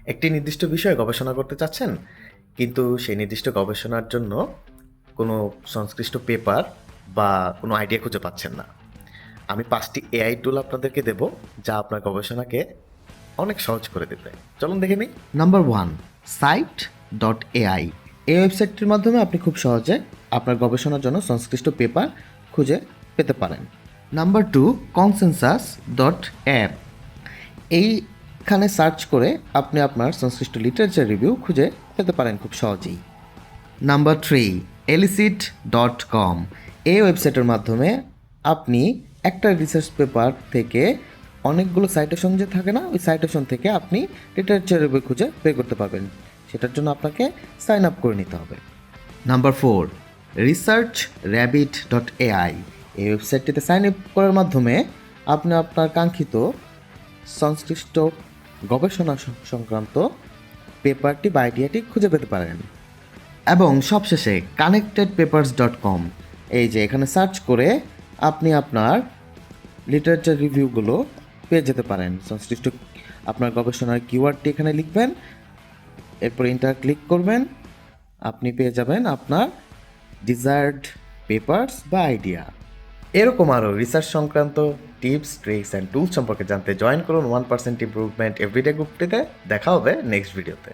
একটি নির্দিষ্ট বিষয়ে গবেষণা করতে চাচ্ছেন, কিন্তু সেই নির্দিষ্ট গবেষণার জন্য কোনো সংশ্লিষ্ট পেপার বা কোনো আইডিয়া খুঁজে পাচ্ছেন না। আমি ৫টি এআই টুল আপনাদেরকে দেব, যা আপনার গবেষণাকে অনেক সহজ করে দেবে। চলুন দেখে নিই। নাম্বার 1, সাইট.এআই। এই ওয়েবসাইটটির মাধ্যমে আপনি খুব সহজে আপনার গবেষণার জন্য সংশ্লিষ্ট পেপার খুঁজে পেতে পারেন। নাম্বার 2, কনসেনসাস.অ্যাপ। এইখানে সার্চ করে আপনি আপনার সংশ্লিষ্ট লিটারেচার রিভিউ খুঁজে পেতে পারেন খুব সহজেই। Number 3, elicit.com। এই ওয়েবসাইটের মাধ্যমে আপনি একটা রিসার্চ পেপার থেকে অনেকগুলো সাইটেশন যে থাকে না, ওই সাইটেশন থেকে আপনি লিটারেচার রিভিউ খুঁজে বের করতে পারবেন। সেটার জন্য আপনাকে সাইন আপ করে নিতে হবে। Number 4, researchrabbit.ai। এই ওয়েবসাইটটিতে সাইন আপ করার মাধ্যমে আপনি আপনার কাঙ্ক্ষিত সংশ্লিষ্ট গবেষণা সংক্রান্ত পেপারটি বা আইডিয়াটি খুঁজে পেতে পারেন। এবং সবশেষে connectedpapers.com। এই যে এখানে সার্চ করে আপনি আপনার লিটারেচার রিভিউগুলো পেয়ে যেতে পারেন। সংশ্লিষ্ট আপনার গবেষণার কিওয়ার্ডটি এখানে লিখবেন, এরপর ইন্টার ক্লিক করবেন, আপনি পেয়ে যাবেন আপনার ডিজায়ার্ড পেপারস বা আইডিয়া। এরকম আরও রিসার্চ সংক্রান্ত টিপস, ট্রিক্স অ্যান্ড টুলস সম্পর্কে জানতে জয়েন করুন 1% ইমপ্রুভমেন্ট এভরিডে গ্রুপটিতে। দেখা হবে নেক্সট ভিডিওতে।